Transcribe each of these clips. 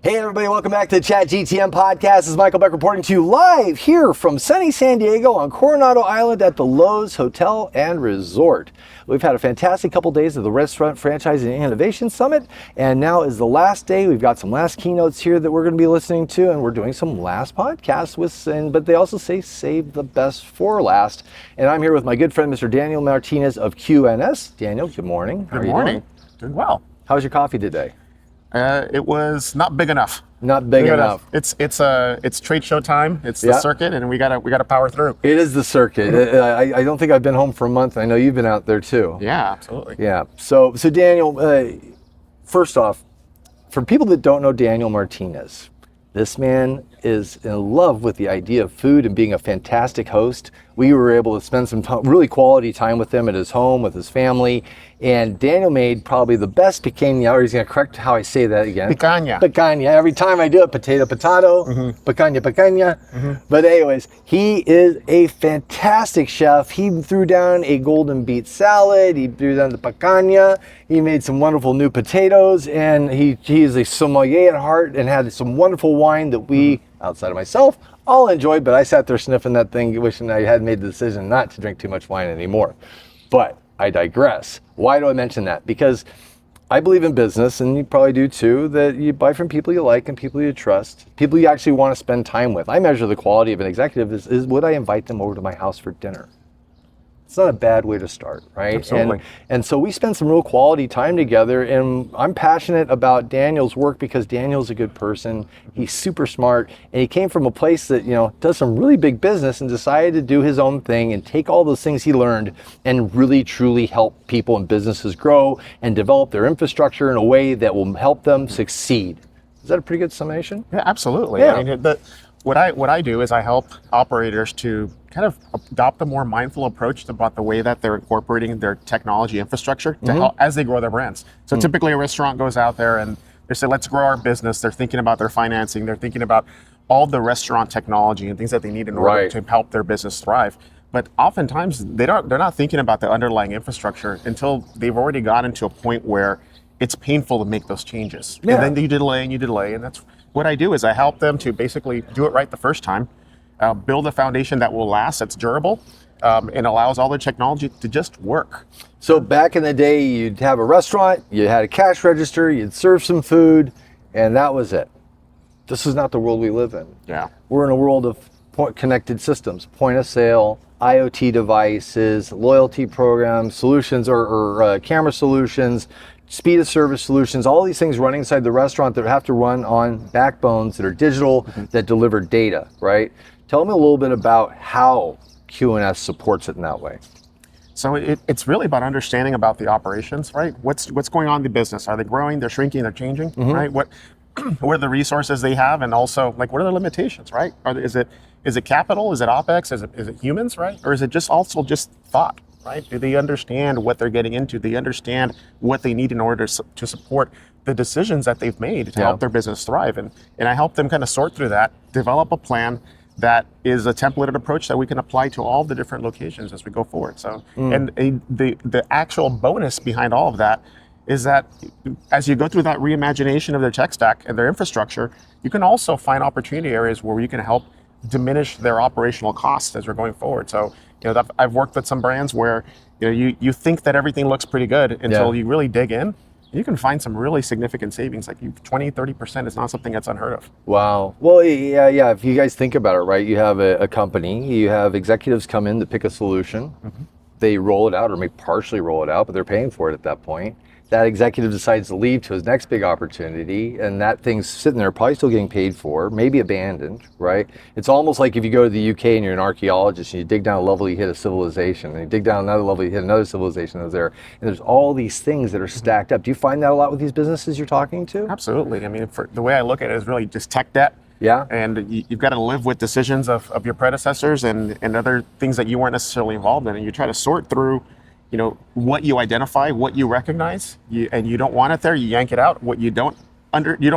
Hey everybody, welcome back to the Chat GTM podcast. This is Michael Becker reporting to you live here from sunny San Diego on Coronado Island at the Lowe's Hotel and Resort. We've had a fantastic couple days of the Restaurant Franchising and Innovation Summit, and now is the last day. We've got some last keynotes here that we're going to be listening to, and we're doing some last podcasts but they also say save the best for last. And I'm here with my good friend, Mr. Daniel Martinez of QS. Daniel, good morning. Good morning. Doing well. How's your coffee today? It was not big enough. Not big enough. It's trade show time. It's the circuit, and we gotta power through. It is the circuit. I don't think I've been home for a month. I know you've been out there too. Yeah, absolutely. Yeah. So Daniel, first off, for people that don't know Daniel Martinez, this man is in love with the idea of food and being a fantastic host. We were able to spend some really quality time with him at his home, with his family. And Daniel made probably the best picanha, or he's going to correct how I say that again. Picanha. Picanha. Every time I do it, potato. Picanha. But anyways, he is a fantastic chef. He threw down a golden beet salad. He threw down the picanha. He made some wonderful new potatoes. And he is a sommelier at heart and had some wonderful wine that we, outside of myself, all enjoyed. But I sat there sniffing that thing, wishing I had made the decision not to drink too much wine anymore. But I digress. Why do I mention that? Because I believe in business, and you probably do too, that you buy from people you like and people you trust, people you actually want to spend time with. I measure the quality of an executive is would I invite them over to my house for dinner? It's not a bad way to start, right? Absolutely. And so we spend some real quality time together, and I'm passionate about Daniel's work because Daniel's a good person. He's super smart, and he came from a place that, does some really big business and decided to do his own thing and take all those things he learned and really truly help people and businesses grow and develop their infrastructure in a way that will help them succeed. Is that a pretty good summation? Yeah, absolutely. Yeah. I mean, what I do is I help operators to kind of adopt a more mindful approach about the way that they're incorporating their technology infrastructure to help as they grow their brands. So typically a restaurant goes out there and they say, let's grow our business. They're thinking about their financing. They're thinking about all the restaurant technology and things that they need in order to help their business thrive. But oftentimes they're not thinking about the underlying infrastructure until they've already gotten to a point where it's painful to make those changes. Yeah. And then you delay. And that's what I do is I help them to basically do it right the first time, build a foundation that will last, that's durable, and allows all their technology to just work. So back in the day, you'd have a restaurant, you had a cash register, you'd serve some food, and that was it. This is not the world we live in. Yeah. We're in a world of connected systems, point of sale, IoT devices, loyalty programs, solutions or camera solutions, speed of service solutions, all these things running inside the restaurant that have to run on backbones that are digital, that deliver data, right? Tell me a little bit about how QS supports it in that way. So it's really about understanding about the operations, right? What's going on in the business? Are they growing? They're shrinking? They're changing, right? What are the resources they have, and also what are their limitations, right? Is it capital? Is it OpEx? Is it humans, right? Or is it just thought? Right? Do they understand what they're getting into? Do they understand what they need in order to support the decisions that they've made to help their business thrive? And I help them kind of sort through that, develop a plan that is a templated approach that we can apply to all the different locations as we go forward. So, and the actual bonus behind all of that is that as you go through that reimagination of their tech stack and their infrastructure, you can also find opportunity areas where you can help diminish their operational costs as we're going forward. So, I've worked with some brands where you think that everything looks pretty good until you really dig in. You can find some really significant savings, like 20-30% is not something that's unheard of. Wow. Well, yeah. If you guys think about it, right, you have a company, you have executives come in to pick a solution. They roll it out or may partially roll it out, but they're paying for it at that point. That executive decides to leave to his next big opportunity, and that thing's sitting there probably still getting paid for, maybe abandoned, right? It's almost like if you go to the UK and you're an archaeologist and you dig down a level, you hit a civilization, and you dig down another level, you hit another civilization that's there, and there's all these things that are stacked up. Do you find that a lot with these businesses you're talking to? Absolutely. I mean, the way I look at it is really just tech debt. Yeah. And you've got to live with decisions of your predecessors and other things that you weren't necessarily involved in, and you try to sort through what you identify, what you recognize, and you don't want it there, you yank it out. What you don't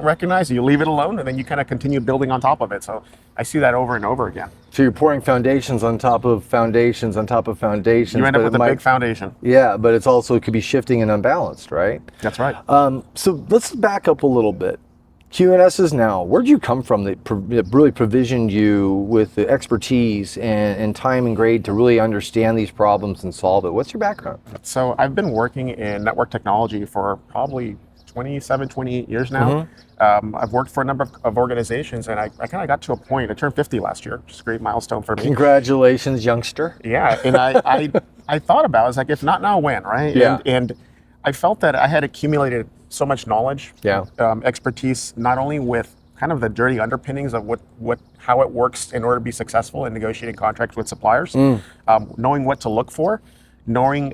recognize, you leave it alone, and then you kind of continue building on top of it. So I see that over and over again. So you're pouring foundations on top of foundations on top of foundations. You end up with a big foundation. Yeah, but it could be shifting and unbalanced, right? That's right. So let's back up a little bit. QNSs now, where'd you come from that really provisioned you with the expertise and time and grade to really understand these problems and solve it? What's your background? So I've been working in network technology for probably 27, 28 years now. I've worked for a number of organizations, and I kind of got to a point. I turned 50 last year, which is a great milestone for me. Congratulations, youngster. Yeah, and I thought about it, I was like, if not now, when, right? Yeah. And I felt that I had accumulated so much knowledge, Yeah. Expertise, not only with kind of the dirty underpinnings of how it works in order to be successful in negotiating contracts with suppliers, knowing what to look for, knowing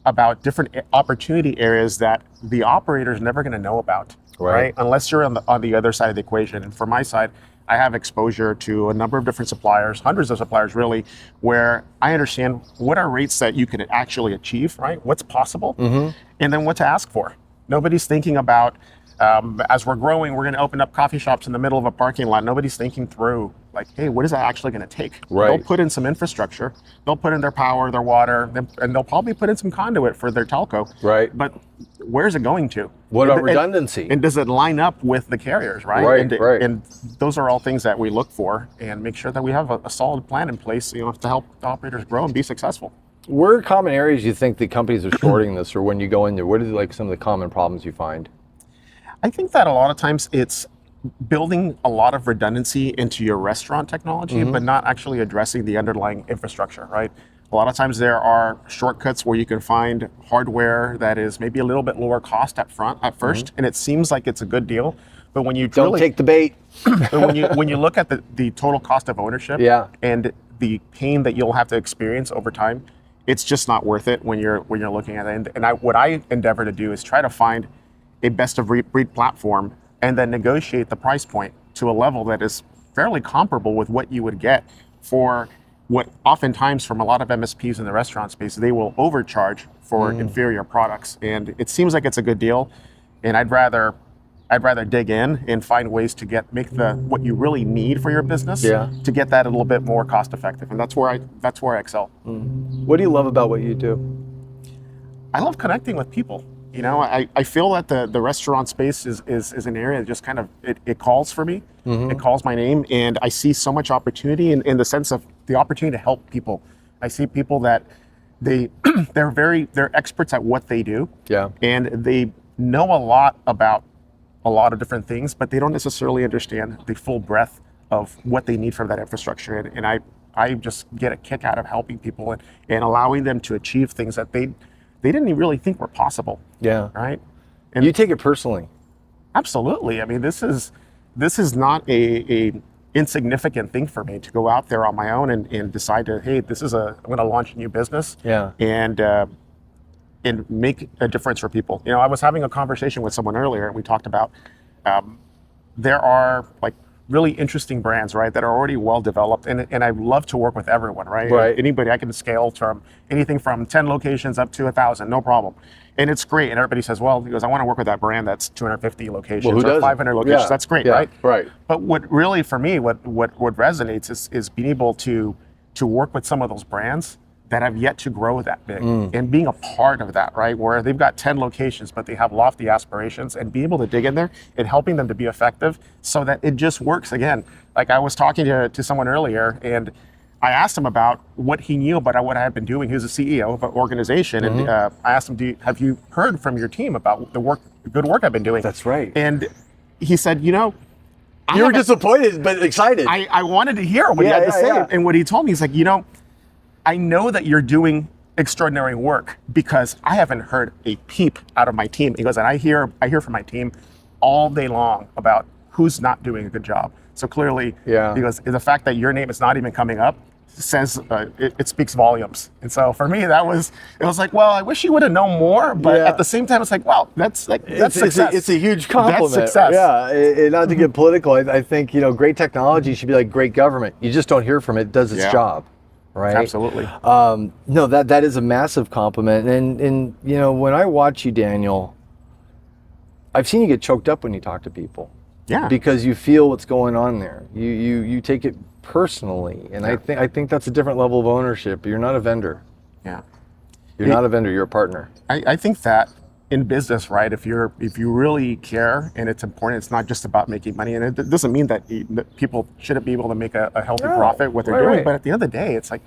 about different opportunity areas that the operator is never going to know about, right? Unless you're on the other side of the equation. And for my side, I have exposure to a number of different suppliers, hundreds of suppliers really, where I understand what are rates that you can actually achieve, right? What's possible, and then what to ask for. Nobody's thinking about, as we're growing, we're going to open up coffee shops in the middle of a parking lot. Nobody's thinking through, like, hey, what is that actually going to take? Right. They'll put in some infrastructure. They'll put in their power, their water, and they'll probably put in some conduit for their telco. Right. But where's it going to? What about redundancy? And does it line up with the carriers, right? Right. And those are all things that we look for and make sure that we have a solid plan in place, to help the operators grow and be successful. Where are common areas you think the companies are shorting this, or when you go in there, what are like some of the common problems you find? I think that a lot of times it's building a lot of redundancy into your restaurant technology, but not actually addressing the underlying infrastructure, right? A lot of times there are shortcuts where you can find hardware that is maybe a little bit lower cost at first, and it seems like it's a good deal. But when you Don't take the bait. but when you look at the total cost of ownership and the pain that you'll have to experience over time, it's just not worth it when you're looking at it. And what I endeavor to do is try to find a best of breed platform and then negotiate the price point to a level that is fairly comparable with what you would get for what oftentimes from a lot of MSPs in the restaurant space, they will overcharge for inferior products. And it seems like it's a good deal. And I'd rather dig in and find ways to make what you really need for your business to get that a little bit more cost effective. And that's where I excel. What do you love about what you do? I love connecting with people. I feel that the restaurant space is an area that just kind of, it calls for me. It calls my name, and I see so much opportunity in the sense of the opportunity to help people. I see people that they're experts at what they do. Yeah. And they know a lot about a lot of different things, but they don't necessarily understand the full breadth of what they need from that infrastructure. And I just get a kick out of helping people and allowing them to achieve things that they didn't even really think were possible. Yeah. Right. And you take it personally. Absolutely. I mean, this is not a insignificant thing for me to go out there on my own and decide to, hey, I'm going to launch a new business. Yeah. And make a difference for people. I was having a conversation with someone earlier, and we talked about there are like really interesting brands, right, that are already well developed, and I love to work with everyone, right? Anybody, I can scale from anything from 10 locations up to 1,000, no problem. And it's great. And everybody says, well, he goes, I want to work with that brand that's 250 locations or 500 locations. Yeah. That's great, right? Right. But what really, for me, what resonates is being able to work with some of those brands that have yet to grow that big and being a part of that, right? Where they've got 10 locations, but they have lofty aspirations, and be able to dig in there and helping them to be effective so that it just works. Again, like I was talking to someone earlier, and I asked him about what he knew about what I had been doing. He was a CEO of an organization, and I asked him, have you heard from your team about the good work I've been doing? That's right. And he said, you were disappointed, but excited. I wanted to hear what he had to say. Yeah. And what he told me, he's like, I know that you're doing extraordinary work because I haven't heard a peep out of my team. He goes, and I hear from my team all day long about who's not doing a good job. So clearly, he goes, the fact that your name is not even coming up says it speaks volumes. And so for me, it was like, well, I wish you would have known more, but at the same time, it's like, well, that's success. It's a huge compliment. That's success. Yeah, and not to get political, I think great technology should be like great government. You just don't hear from it; it does its job. Right. Absolutely. No, that is a massive compliment. And when I watch you, Daniel, I've seen you get choked up when you talk to people. Yeah. Because you feel what's going on there. You take it personally, and I think that's a different level of ownership. You're not a vendor. Yeah. You're not a vendor. You're a partner. I think that in business, right? If you really care and it's important, it's not just about making money. And it doesn't mean that people shouldn't be able to make a healthy profit what they're doing. But at the end of the day, it's like,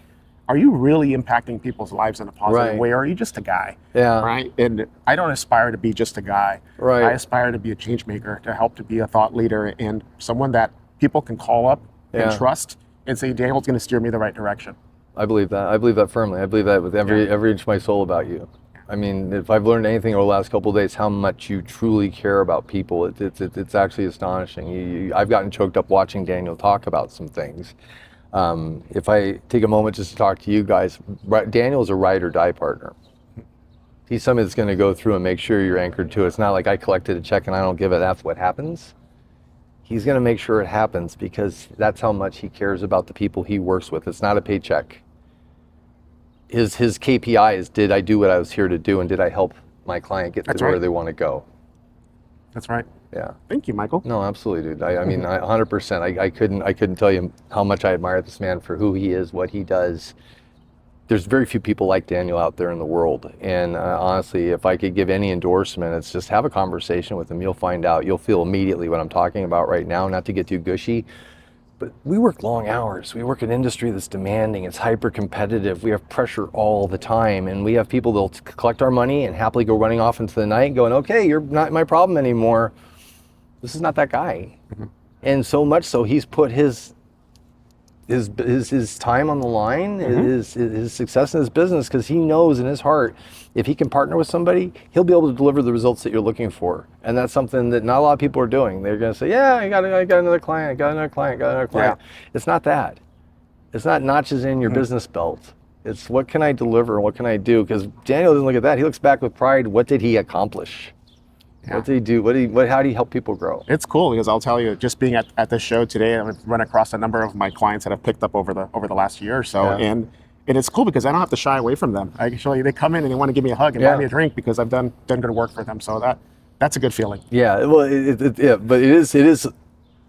are you really impacting people's lives in a positive way, or are you just a guy? Yeah. Right. And I don't aspire to be just a guy. Right. I aspire to be a change maker, to help to be a thought leader and someone that people can call up and trust and say, Daniel's going to steer me the right direction. I believe that. I believe that firmly. I believe that with every inch of my soul about you. I mean, if I've learned anything over the last couple of days, how much you truly care about people, it's actually astonishing. I've gotten choked up watching Daniel talk about some things. If I take a moment just to talk to you guys, Daniel's a ride or die partner. He's somebody that's going to go through and make sure you're anchored to it. It's not like I collected a check and I don't give it. That's what happens. He's going to make sure it happens because that's how much he cares about the people he works with. It's not a paycheck. His KPI is, did I do what I was here to do, and did I help my client get to where they want to go? That's right. Yeah. Thank you, Michael. No, absolutely, dude. I mean, 100%. I couldn't tell you how much I admire this man for who he is, what he does. There's very few people like Daniel out there in the world, and honestly, if I could give any endorsement, it's just have a conversation with him. You'll find out. You'll feel immediately what I'm talking about right now. Not to get too gushy, but we work long hours. We work in an industry that's demanding. It's hyper competitive. We have pressure all the time. And we have people that'll collect our money and happily go running off into the night going, okay, you're not my problem anymore. This is not that guy. Mm-hmm. And so much so he's put his time on the line, his success in his business, because he knows in his heart, if he can partner with somebody, he'll be able to deliver the results that you're looking for. And that's something that not a lot of people are doing. They're going to say, yeah, I got another client, I got another client. Yeah. It's not that. It's not notches in your business belt. It's what can I deliver? What can I do? Because Daniel doesn't look at that. He looks back with pride. What did he accomplish? Yeah. What did he do? How do you help people grow? It's cool because I'll tell you, just being at this show today, I've run across a number of my clients that I've picked up over the last year or so, and it's cool because I don't have to shy away from them. Actually, they come in and they want to give me a hug and buy me a drink because I've done good work for them. So that's a good feeling. Yeah, well, but it is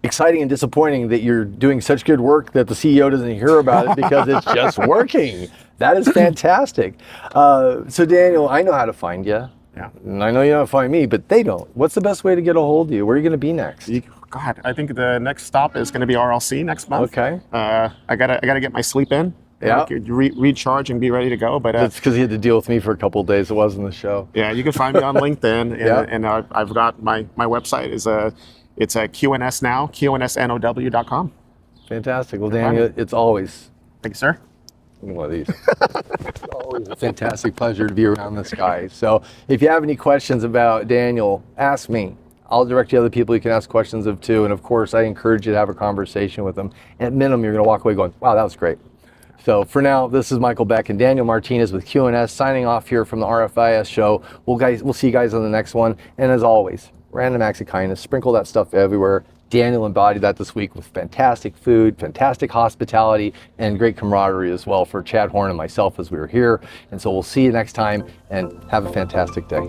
exciting and disappointing that you're doing such good work that the CEO doesn't hear about it because it's just working. That is fantastic. So Daniel, I know how to find you. Yeah. And I know you don't find me, but they don't. What's the best way to get a hold of you? Where are you going to be next? God, I think the next stop is going to be RLC next month. Okay. I gotta get my sleep in. Yeah. Recharge and be ready to go. But that's because he had to deal with me for a couple of days. It wasn't the show. Yeah, you can find me on LinkedIn, and I've got my website it's a QNS now, QNSNOW.com. Fantastic. Well, Daniel, it's always. Thank you, sir. One of these. It's always a fantastic pleasure to be around this guy. So if you have any questions about Daniel, ask me. I'll direct you to other people you can ask questions of too. And of course, I encourage you to have a conversation with them. At minimum, you're going to walk away going, wow, that was great. So for now, this is Michael Beck and Daniel Martinez with QNS signing off here from the RFIS show. We'll see you guys on the next one. And as always, random acts of kindness, sprinkle that stuff everywhere. Daniel embodied that this week with fantastic food, fantastic hospitality, and great camaraderie as well for Chad Horn and myself as we were here. And so we'll see you next time, and have a fantastic day.